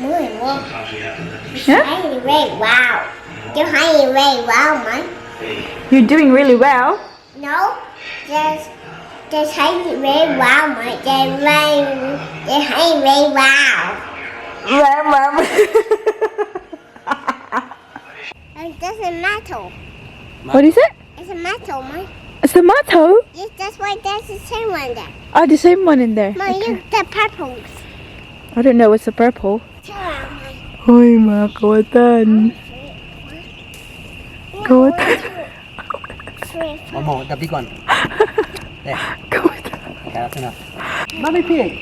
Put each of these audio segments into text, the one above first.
Very wow. You're hiding very well, man. You're doing really well. No, just hiding very well, man. They're hiding very well. Mom. And that's a metal. What is it? It's a metal, man. A tomato? Yes, that's why there's the same one there. Oh, the same one in there. Man, Okay. look, the purples. I don't know what's the purple. Turn around, man. Hoy, mga kawatan. Kawatan. Momo, the big one. There. Kawatan. Okay, that's enough. Mommy pig.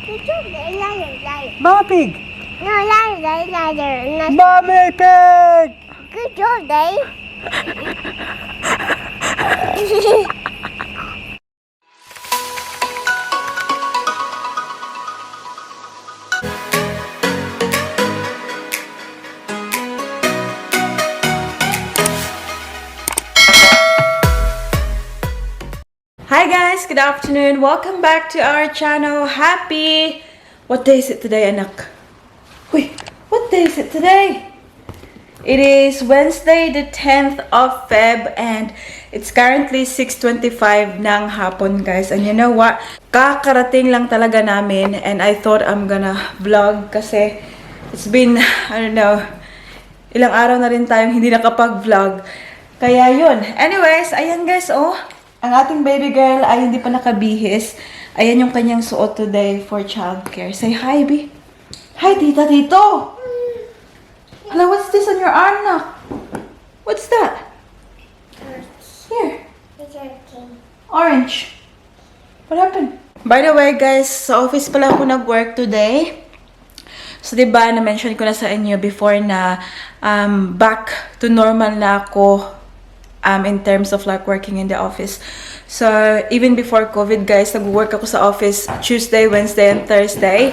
Liar. Mama pig. No, liar. Mommy pig. Good job, Dave. Hi guys, good afternoon. Welcome back to our channel. Happy... What day is it today, anak? Wait, what day is it today? It is Wednesday, the 10th of Feb, and it's currently 6:25 ng hapon, guys. And you know what? Kakarating lang talaga namin, and I thought I'm gonna vlog kasi it's been, I don't know, ilang araw na rin tayong hindi nakapag-vlog. Kaya yun. Anyways, ayan guys, oh. Ang ating baby girl ay hindi pa nakabihis. Ayan yung kanyang suot today for childcare. Say hi, B. Hi, tita, tito. Hello, what's this on your arm now? What's that? Here. Orange. What happened? By the way, guys, sa office pala ako nag-work today. So, diba, na-mention ko na sa inyo before na back to normal na ako in terms of like working in the office. So, even before COVID, guys, nag-work ako sa office Tuesday, Wednesday, and Thursday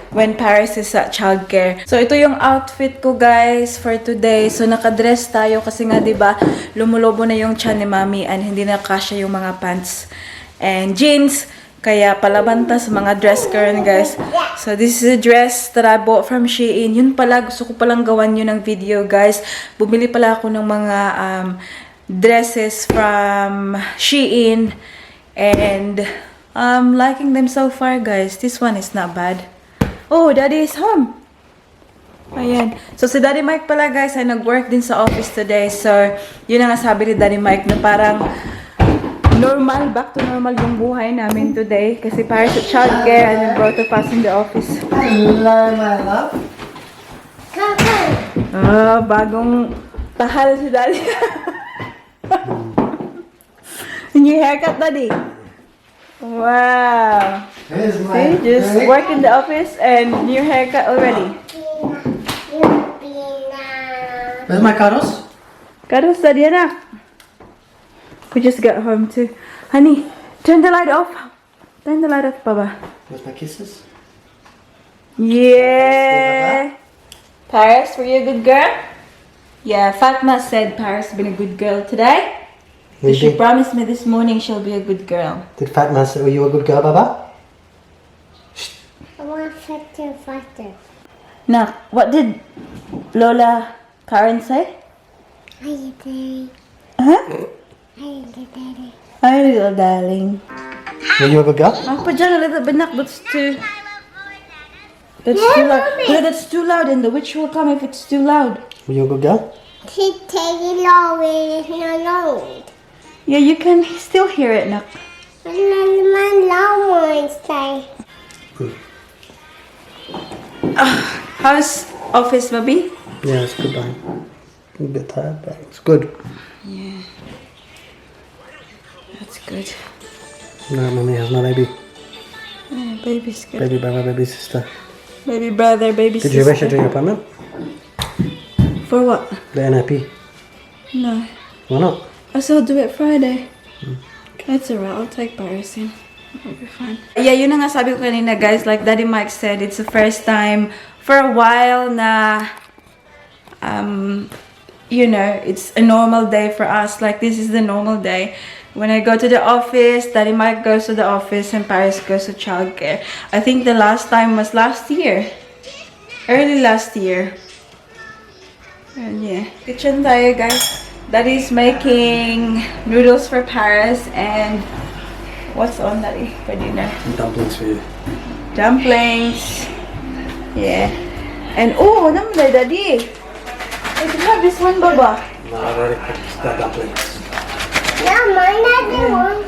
when Paris is at childcare. So, ito yung outfit ko, guys, for today. So, nakadress tayo kasi nga, diba, lumulobo na yung tiyan ni Mami and hindi na kasya yung mga pants and jeans. Kaya palabanta sa mga dress current, guys. So, this is a dress that I bought from Shein. Yun pala, gusto ko palang gawan yun ng video, guys. Bumili pala ako ng mga dresses from Shein and I'm liking them so far, guys. This one is not bad. Oh, Daddy is home. Ayan. So, si Daddy Mike pala, guys, ay nag-work din sa office today. So, yun ang sabi ni Daddy Mike na parang normal, back to normal yung buhay namin today. Kasi para sa childcare and both of us in the office. Hello, my love. Ah, bagong tahal si Daddy. New haircut, Daddy. Wow. Here's my See, just drink. work in the office and new haircut already. Where's my carros? Karos, Daddy, anak. We just got home too. Honey, turn the light off. Turn the light off, Baba. Where's my kisses? Yeah. Paris, were you a good girl? Yeah, Fatma said Paris has been a good girl today. So she promised me this morning she'll be a good girl. Did Fatma say, were you a good girl, Baba? I want faster. Now, what did Lola Karen say? Hi, Daddy. Huh? Hi, Daddy. Hi, little darling. Were you a good girl? I'll put down a little bit, nak, that's too... That's too loud. Yeah, that's too loud and the witch will come if it's too loud. Were you a good girl? She's taking long with no load. Yeah, you can still hear it, nak. My long ones say. How's office, Bobby? Yeah, it's good, bye. I'm a bit tired, but it's good. Yeah. That's good. No, Mummy has no baby. Yeah, baby's good. Baby brother, baby sister. Baby brother, baby Did sister. you reschedule your appointment? For what? The NIP. No. Why not? I still do it Friday. It's alright, I'll take Paris in. It'll be fine. Yeah, yun na nga sabi ko kanina, guys. Like Daddy Mike said, it's the first time for a while na, you know, it's a normal day for us. Like, this is the normal day. When I go to the office, Daddy Mike goes to the office and Paris goes to childcare. I think the last time was last year. Early last year. And yeah. Kitchen tayo, guys. Daddy's making noodles for Paris and what's on Daddy for dinner? Dumplings for you. Dumplings. Yeah. And oh, naman Daddy. I can have this one, Baba. No, I already cooked the dumplings. Yeah, mine another one.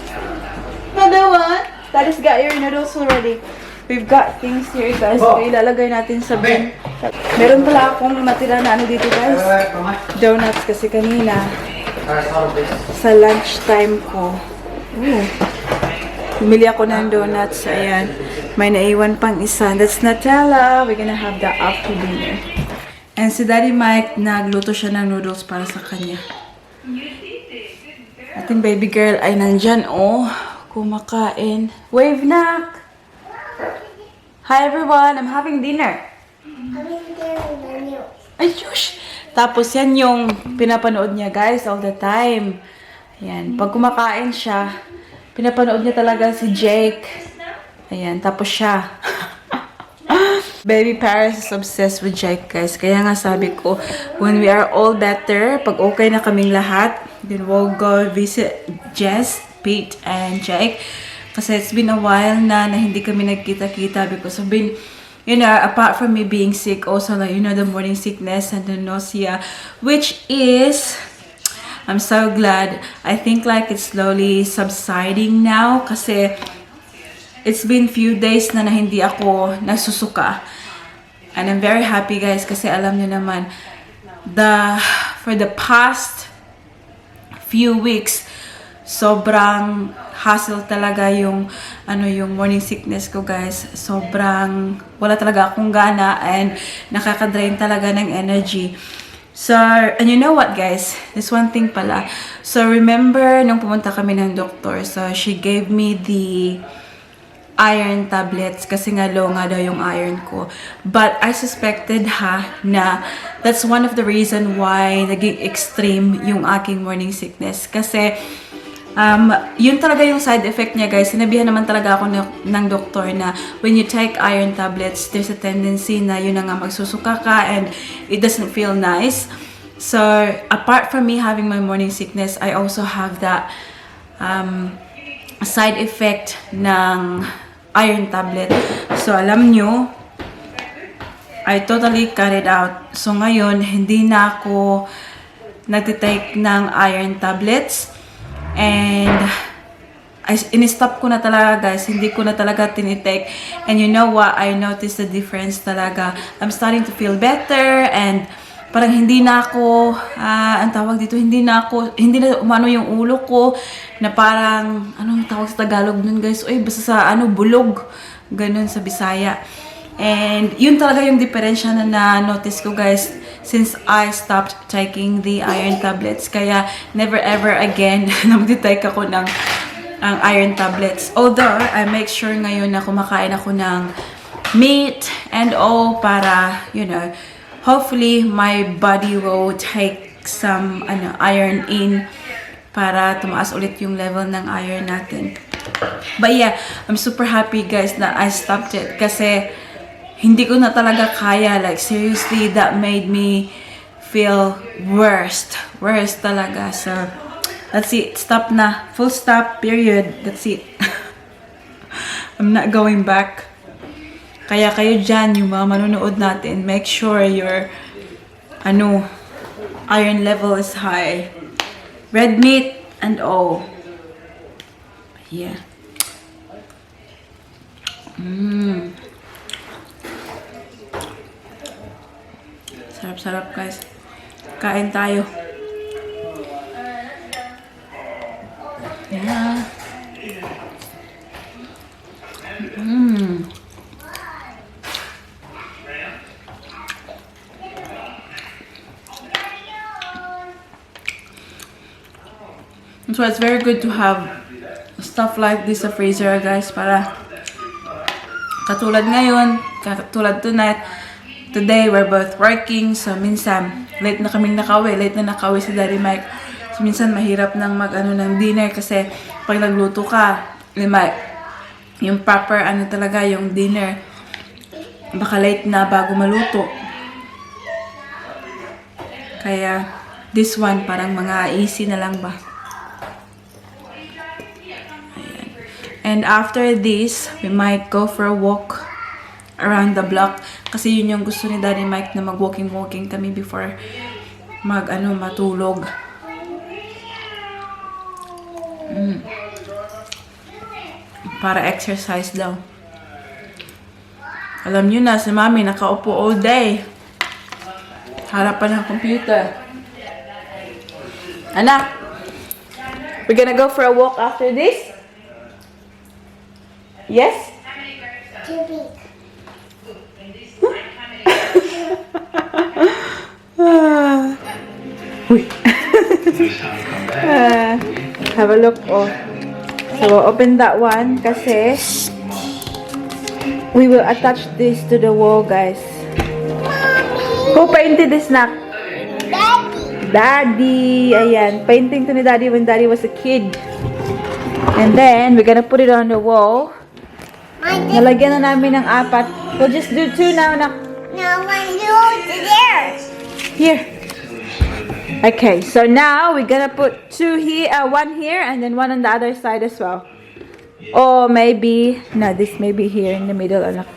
Another one? Daddy's got your noodles already. We've got things here, guys. So, ilalagay natin sa bin. Meron pala akong natira na ano dito, guys. Donuts kasi kanina. Sa lunch time ko. Ooh. Bumili ako ng donuts. Ayan. May naiwan pang isa. That's Nutella. We're gonna have that after dinner. And si Daddy Mike, nagluto siya ng noodles para sa kanya. Ating baby girl ay nandyan, oh. Kumakain. Wave knock! Hi everyone, I'm having dinner. Ay, shush! Tapos yan yung pinapanood niya, guys, all the time. Ayan, pag kumakain siya, pinapanood niya talaga si Jake. Ayan, tapos siya. Baby Paris is obsessed with Jake, guys. Kaya nga sabi ko, when we are all better, pag okay na kaming lahat, then we'll go visit Jess, Pete, and Jake. Kasi it's been a while na hindi kami nagkita-kita because I've been, you know, apart from me being sick, also like, you know, the morning sickness and the nausea, which is, I'm so glad. I think like it's slowly subsiding now kasi it's been few days na hindi ako nasusuka. And I'm very happy, guys, kasi alam niyo naman, for the past few weeks, sobrang hassle talaga yung morning sickness ko, guys. Sobrang wala talaga akong gana and nakaka-drain talaga ng energy. So, and you know what, guys? This one thing pala. So, remember nung pumunta kami ng doktor, so she gave me the iron tablets kasi nga low nga daw yung iron ko. But I suspected na that's one of the reason why naging extreme yung aking morning sickness. Kasi yun talaga yung side effect niya, guys. Sinabihan naman talaga ako ng doktor na when you take iron tablets, there's a tendency na yun na nga magsusuka ka and it doesn't feel nice. So, apart from me having my morning sickness, I also have that side effect ng iron tablet. So, alam nyo, I totally cut it out. So, ngayon, hindi na ako nagtitake ng iron tablets. And in-stop ko na talaga, guys. Hindi ko na talaga tinitake. And you know what? I noticed the difference talaga. I'm starting to feel better and parang hindi na ako, ang tawag dito, hindi na umano yung ulo ko na parang, anong tawag sa Tagalog nun, guys? Uy, basta sa bulog. Ganun sa Bisaya. And yun talaga yung diferensya na notice ko, guys, since I stopped taking the iron tablets. Kaya never ever again na mag-take ako ng iron tablets. Although, I make sure ngayon na kumakain ako ng meat and all para, you know, hopefully my body will take some iron in para tumaas ulit yung level ng iron natin. But yeah, I'm super happy, guys, na I stopped it kasi hindi ko na talaga kaya. Like, seriously, that made me feel worst talaga. So, that's it. Stop na. Full stop, period. That's it. I'm not going back. Kaya kayo dyan, yung mga manunood natin, make sure your iron level is high. Red meat and all. Yeah. Sarap-sarap, guys. Kain tayo. Yeah. So it's very good to have stuff like this sa freezer, guys, para katulad ngayon, katulad tonight, today we're both working, so minsan late na nakauwi si Daddy Mike. So minsan mahirap nang ng dinner kasi pag nagluto ka, yung proper talaga yung dinner. baka late na bago maluto. Kaya, this one, parang mga easy na lang ba. Ayan. And after this, we might go for a walk around the block. Kasi yun yung gusto ni Daddy Mike na mag-walking kami before matulog. Para exercise daw. Alam nyo na, si Mami nakaupo all day. Harapan ng computer. Anak, we're gonna go for a walk after this? Yes? Too big. Have a look. Oh. So we'll open that one kasi we will attach this to the wall, guys. Who painted this, Nak? Daddy. Daddy. Ayan. Painting to ni Daddy when Daddy was a kid. And then, we're gonna put it on the wall. Nalagyan na namin ng 4. We'll just do 2 now, Nak. No one knows there. Here. Okay, so now we're gonna put 2 here, 1 here, and then 1 on the other side as well. Or maybe, no, this may be here in the middle. Anak.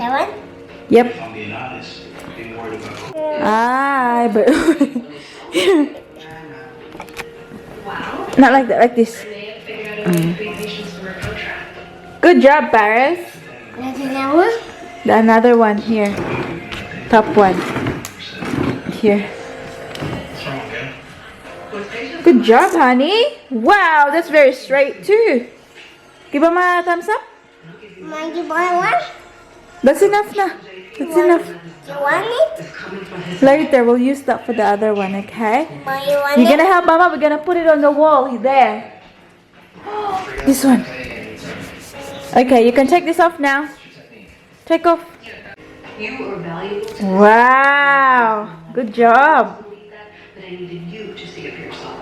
That one? Yep. But not like that, like this. Good job, Paris. There's another one? Another one here. Top one. Here. Good job, honey. Wow, that's very straight too. Give Mama a thumbs up. Mom, you want one? That's enough na. That's enough. You want it? Later, we'll use that for the other one, okay? Mom, you want You're it? gonna help Mama. We're gonna put it on the wall there. This one. Okay, you can take this off now. Take off. You are valuable to Wow. Good job. believe that, but I needed you to see it for yourself.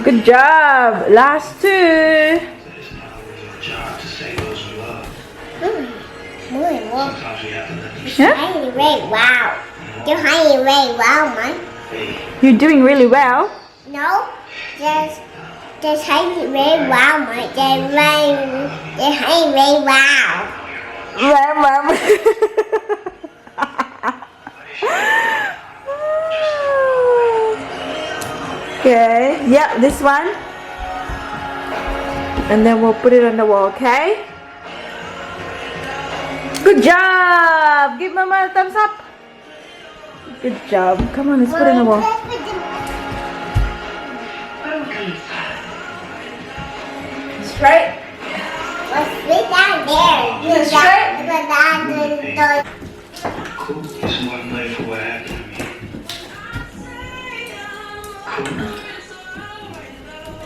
Good job. Last 2. Really, well, Yeah? honey, very wow. Your honey, very wow, man. You're doing really well. No, just honey, very wow, man. Just honey, very wow. Mom. Okay. Yeah, this one. And then we'll put it on the wall, okay? Good job! Give Mama a thumbs up. Good job. Come on, let's put it on the wall. Straight. Let's sit down there. Yeah, straight. Cool. It's one night for what happened to me.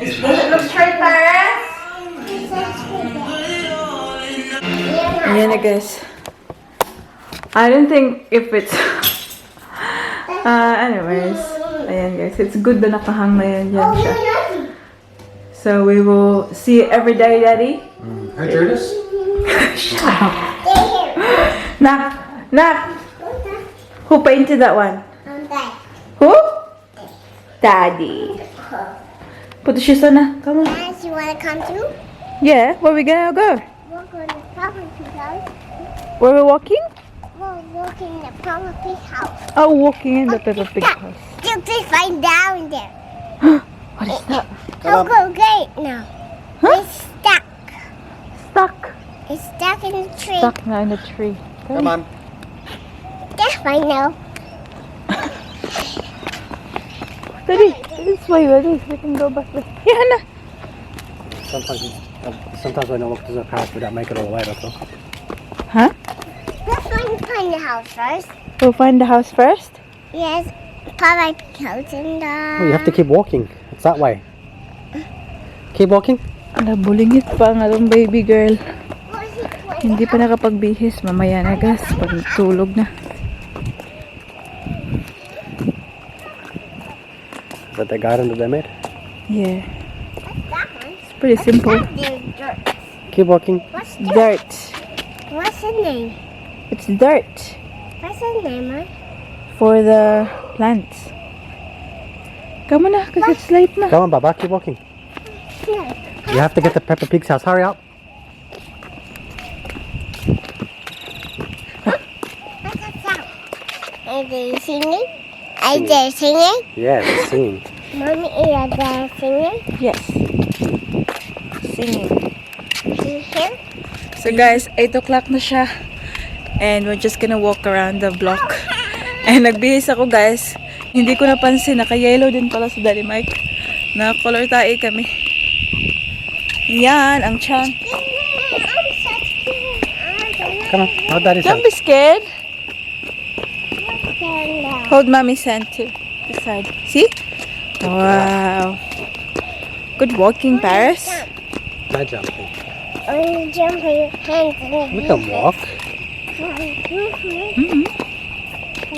It's Does it look straight, Paris? Ayan na, guys. I don't think if it's... anyways. Ayan, guys. It's good na nakahang na yan dyan siya. So, we will see it every day, Daddy. Hi, Curtis. Nak! Who painted that one? Who? Daddy. Put the shoes on na. Come on. Guys, you want to come too? Yeah, where we gonna go? We're going to Papa house. Where we walking? We're walking in the Papa Pig house. Oh, walking in the Peppa Pig house. You can find down there. What is that? I'll go get it now. Huh? It's stuck. Stuck. It's stuck in the tree. Stuck na in the tree. Come on. Yes, I know. Daddy, this way, Daddy. We can go back there. Yeah, na. Sometimes when I look to the past, we don't make it all the way, that's all. Huh? Let's find the house first. We'll find the house first. Yes, Papa Pig house and Oh, you have to keep walking. It's that way. Keep walking. Ala, bulingit pa ang atong baby girl. Hindi pa nakapagbihis. Mamaya na, guys. Pag tulog na. Is that the garden that they made? Yeah. That one. It's Pretty simple. There's dirt. Keep walking. What's dirt? Dirt. What's the name? It's dirt What's the name, Mom? for the plants. Come on na, kasi it's late na. Go on, Baba. Keep walking. No. You have to get to Peppa Pig's house. Hurry up. What's that sound? Are they singing? Are they singing? Yeah, they're singing. Mommy, are they singing? Yes. Singing. Do you hear? So guys, 8 o'clock na siya. And we're just gonna walk around the block. And nagbihis ako guys. Hindi ko napansin, naka-yellow din pala sa Daddy Mike. Na-color tae kami. Yan, ang chan. Come on. Hold Daddy's Don't hand. be scared. Stand up. Hold Mommy's hand too. This side. See? Wow. Good walking, Paris. No jumping. Only jumping hands in We can walk.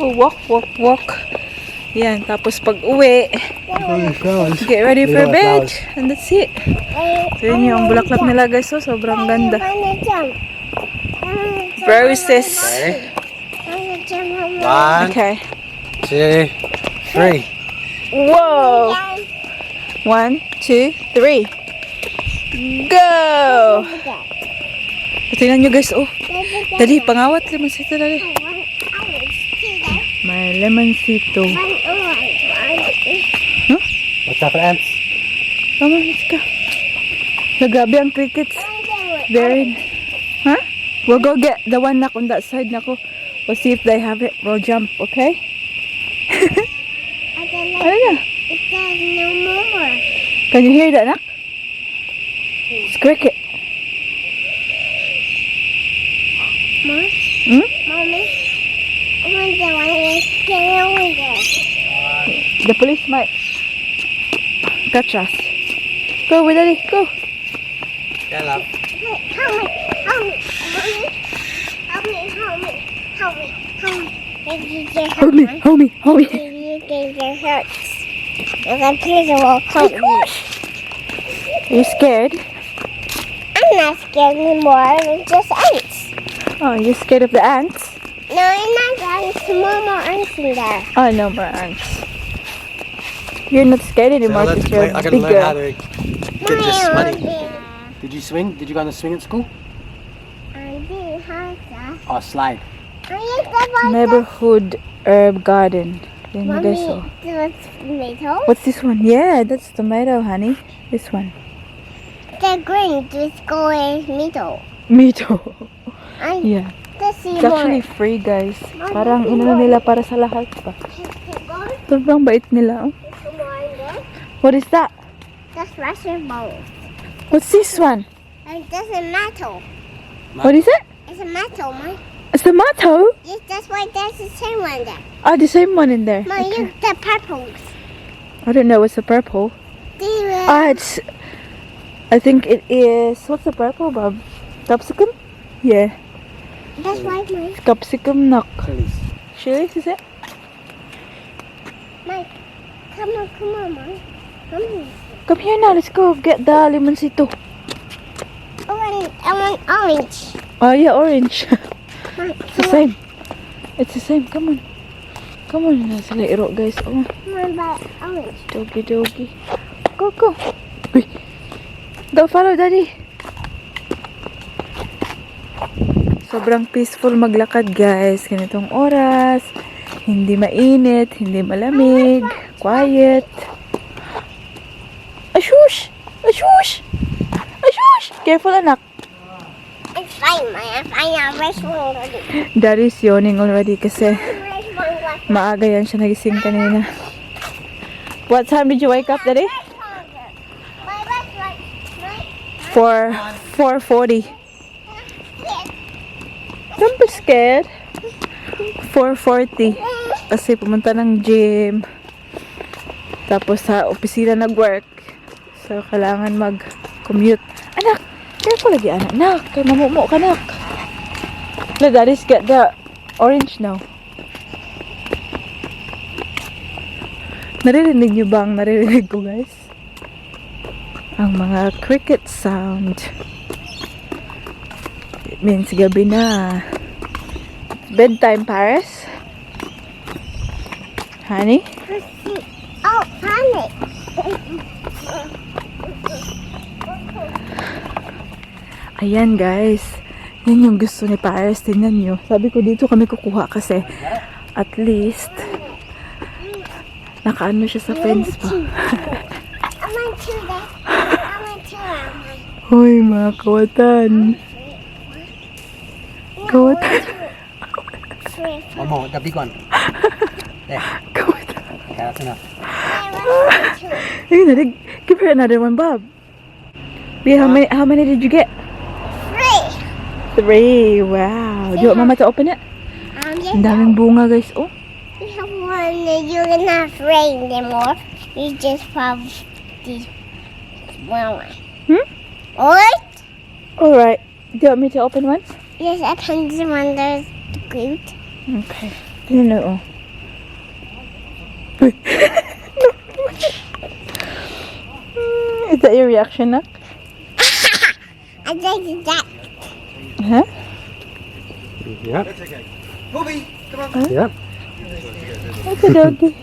Oh, walk, walk, walk. Yan, tapos pag uwi, get ready for bed. And that's it. So yun yung bulaklak nila guys. So, sobrang ganda. Roses. Okay. 1, Okay. 2, 3. Whoa! 1, 2, 3. Go! Tingnan nyo guys. Oh, Daddy, pangawat lemonsito, Daddy. May lemonsito. Watch out for ants. Come on, let's go. Nagabi ang crickets. Buried. Huh? We'll go get the one knock on that side, Nako. We'll see if they have it. We'll jump, okay? Ano na? Can you hear that, Nak? It's cricket. Hmm? Mommy, I wonder why they get over there. The police might catch us. Go with Daddy, go. Yeah, love. Help me. Hold me, hold me, hold me. You get your hurts. And then Peter will help me. Are you scared? I'm not scared anymore. It's just ants. Oh, you're scared of the ants? No, I'm not. There's more ants in there. Oh, no more ants. You're not scared anymore because you're I gotta learn how bigger. to get this money. Did you swing? Did you go on the swing at school? I didn't have that. Oh, slide. Neighborhood herb garden. Then you guys saw. That's tomato. What's this one? Yeah, that's tomato, honey. This one. The green just go in tomato. Me too. And Yeah. the It's actually free, guys. Parang inano nila para sa lahat pa. Sobrang bait nila. Oh. What is that? That's vegetables. What's this one? And that's a metal. What is it? It's a metal, Mom. It's tomato. Yes, that's why there's the same one there. Oh, the same one in there. Mom, Okay. look the purples. I don't know what's the purple. These were Ah, it's. I think it is. What's the purple, Bob? Capsicum? Yeah, that's why Mike. capsicum knock. Please. Chilies, is it? Mike, come on, Mom. Come on. Come here now. Let's go get the limoncito. I want orange. Oh yeah, orange. Mike, It's the same. It's the same. Come on. Come on. Nasa lairo, guys. Oh, come on, buy orange. doggy, doggy. Go, go. Uy. Go follow, Daddy. Sobrang peaceful maglakad, guys. Ganitong oras. Hindi mainit, hindi malamig. Quiet. Ashush! Ashush! Ashush! Careful, anak. It's fine, Mike. I find a fresh one already. Daddy's yawning already kasi Fresh one left. maaga yan siya nagising kanina. What time did you wake up, Daddy? My best one. Mike. 4:40. Don't be scared. 4:40. Kasi pumunta ng gym. Tapos sa opisina nag-work. So, kailangan mag-commute. Anak! Careful lagi, anak. Nak! Kay mamumo ka, nak. Let Daddy's get the orange now. Naririnig niyo ba ang naririnig ko, guys? ang mga cricket sound. It means gabi na. Bedtime, Paris? Honey? Oh, honey. Ayan guys. Yan yung gusto ni Paris. Tingnan nyo. Sabi ko dito kami kukuha kasi at least nakaano siya sa fence pa. I want two there. I want two around. Hoy mga kawatan. Kawatan. One more, the big one. There. Kawatan. Okay, that's enough. I want two. Hey, give her another one, Bob. B, how many did you get? Three. 3. Wow. Do you want Mama to open it? Yes. Ang daming bunga guys. Oh. We have one that you're not rain anymore. You just have this one. Alright? Alright. Do you want me to open one? Yes, I can do one that's good. Okay. No. Is that your reaction, Nak? I like that. Huh? Yep. Movie, come on. Yep. It's a doggy.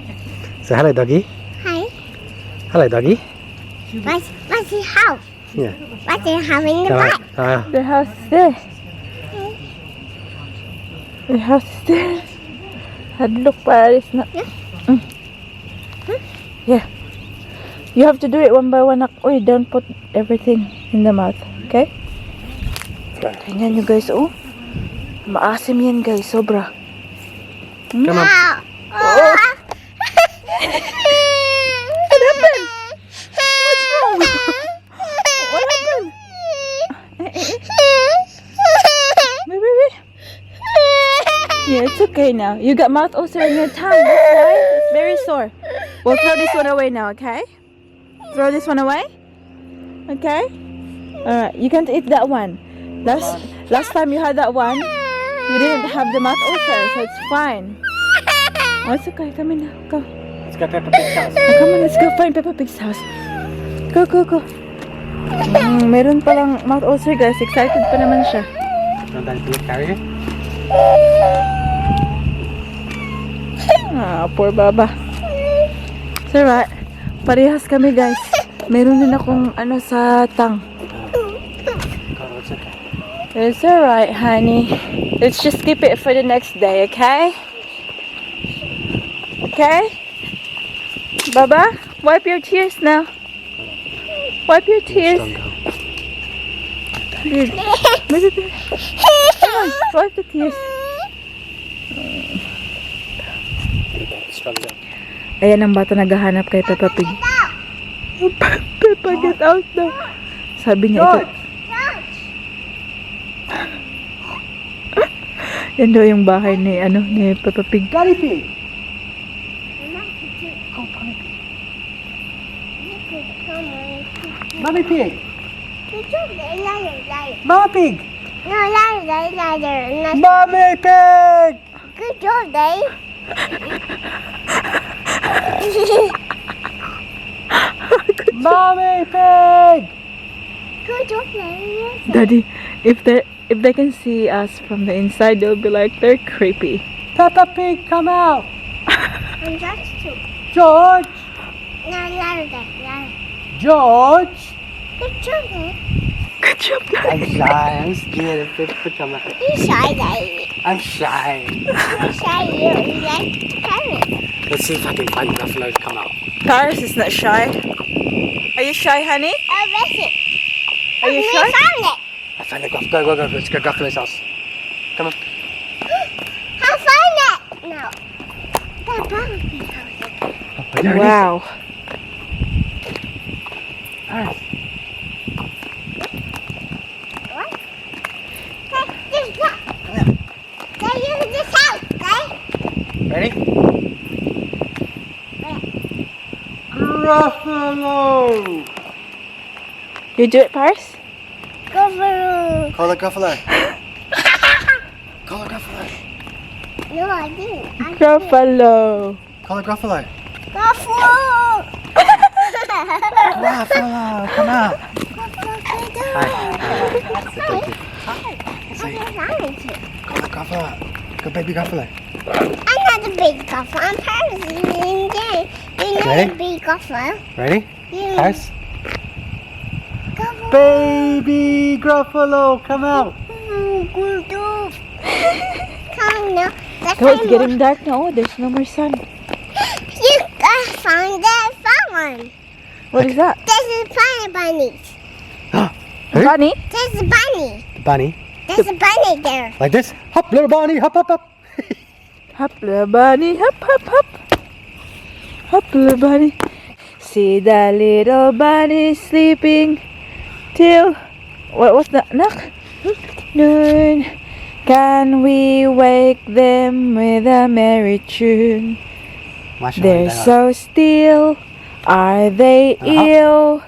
Say hello, doggy. Hi. Hello, doggy. What's his house? Yeah. What's he having the Come back? on. The house is there. The house is there. Hadlock Paris na. Yeah. You have to do it one by one. Oy, don't put everything in the mouth. Okay? Tingnan nyo guys, oh. Maasim yan guys, sobra. Come on. Wow. What happened? What's wrong? What happened? Baby. Yeah, it's okay now. You got mouth ulcer in your tongue, that's right. It's very sore. We'll throw this one away now, okay? Throw this one away? Okay? Alright, you can't eat that one. Last time you had that one, you didn't have the mouth ulcer, so it's fine. Oh, it's okay. Come in now. Go. Let's go Peppa Pig's house. Oh, come on, let's go find Peppa Pig's house. Go. Meron palang mouth ulcer guys. Excited pa naman siya. Don't you carry it? Ah, poor baba. It's alright. Parehas kami guys. Meron din akong ano sa tang. Oh, it's okay. It's alright, honey. Let's just keep it for the next day, okay? Okay? Baba, wipe your tears now. Wipe your tears. Dude, come on, wipe the tears. Strong down. Ayan ang bata naghahanap kay Peppa Pig. Peppa, get out daw. Sabi niya ito. Yan daw yung bahay ni Peppa Pig. Daddy Pig. Mommy Pig. Mama Pig. No, ladder. Mommy Pig. Good job, Dave. Mommy Pig. Good job, Dave. Daddy, if they can see us from the inside, they'll be like, they're creepy. Peppa Pig, come out. I'm George too. George. No, ladder. George. Good job, Dave. Good job, Daddy. I'm shy. I'm scared of Peppa come out. You shy, Dave. I'm shy. You shy. You like carrot. Let's see if I can find Buffalo to come out. Paris is not shy. Are you shy, honey? Oh, that's it. Are you We shy? found it. I found the Go. Let's go Buffalo's house. Come on. I found it. No. That probably house. There it is. Wow. Alright. What? There's that. They use this house, right? Ready? Gruffalo! You do it, Paris? Go for Call it Gruffalo. Call it Gruffalo. No, I didn't. Gruffalo. Call it Gruffalo. Go for Gruffalo, come out. Hi. Say, Gruffalo. Good baby Gruffalo. I'm not a big golfer. I'm Paris. You're not Ready? a big golfer. Ready? Yeah. Paris. Baby Gruffalo, come out. Come now. Let's Oh, it's find getting dark now. Oh, there's no more sun. You gotta find that one. What is that? There's a bunny. Who? Bunny? There's a bunny. The bunny. There's a bunny there. Like this. Hop, little bunny. Hop, hop, hop. Hop, little bunny, hop, hop, hop. Hop, little bunny. See the little bunny sleeping till what's that? Knock. Noon. Can we wake them with a merry tune? They're so still. Are they ill?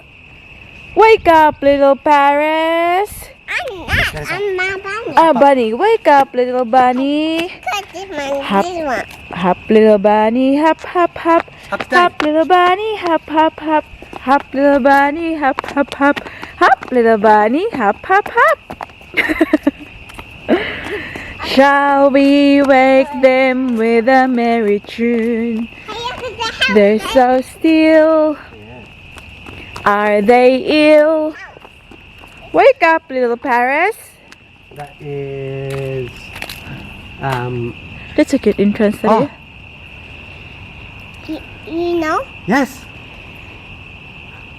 Wake up, little Paris. I'm not. I'm not bunny. Ah, bunny, wake up, little bunny. Cut this one. Hop. This one. Hop, little bunny, hop, hop, hop. Hop, little bunny, hop, hop, hop. Hop, little bunny, hop, hop, hop. Hop, little bunny, hop, hop, hop. Shall we wake them with a merry tune? They're so still. Are they ill? Wake up, little Paris. That is. That's a good entrance, Oh. You know? Yes.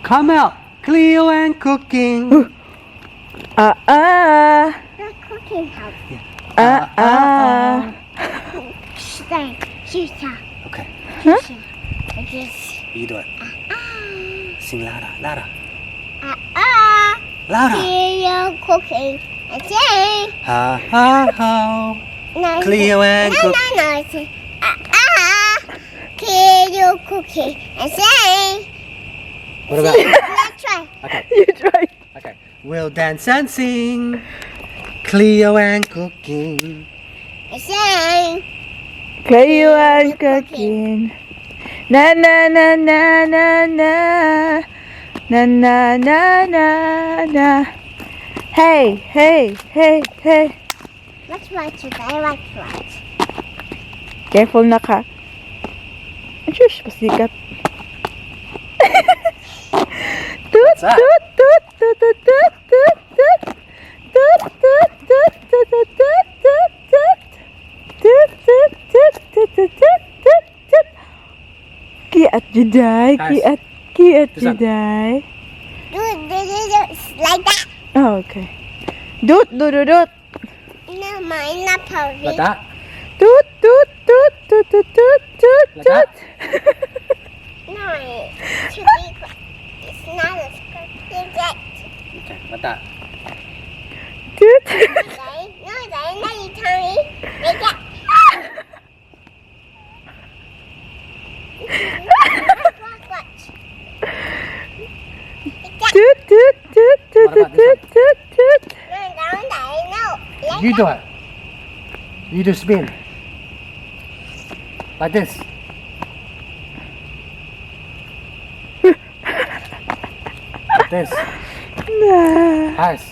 Come out. Cleo and cooking. The cooking house. Stay. Shooter. Okay. Like this. You do it. Sing louder. Louder. Ah. Louder. Cleo cooking. I say. Ha ha ha. No. Cleo and No, cook. no, no. It's Cleo cooking. I say. What about? Let's try. Okay. You try. Okay. We'll dance and sing. Cleo and cooking. I say. Cleo and cooking. Na na na na na na. Na na na na na. Hey, hey, hey, hey. Let's watch it. I like to watch. Careful na ka. Shush, pasikat. Toot, What's that? toot, toot, toot, toot, toot, toot, toot. Toot, toot, toot, toot, toot, toot, toot, toot. Toot, toot, toot, toot, toot, toot, toot, toot. Kiat juday, Guys, kiat this one. juday. Do like that. Oh, okay. Doot, doot, doot, doot. No, mine not perfect. Like that. Toot, toot, toot, toot, toot, toot, toot, Like toot. No, it should be. It's not a script. Okay. Like that. Toot. No, now you tell me. Make it. Watch. Toot, toot, toot, toot, What about toot, this toot, toot. No. You do it. You do spin. Like this. Like this. Nah. Paris.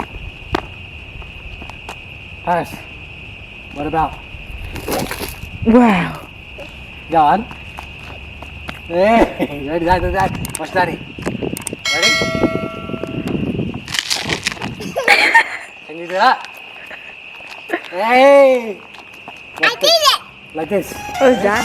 Paris. What about? Wow. Go on. Hey, ready, Daddy. Watch Daddy. Ready? Can you do that? Hey! I did it. Like this. What was that?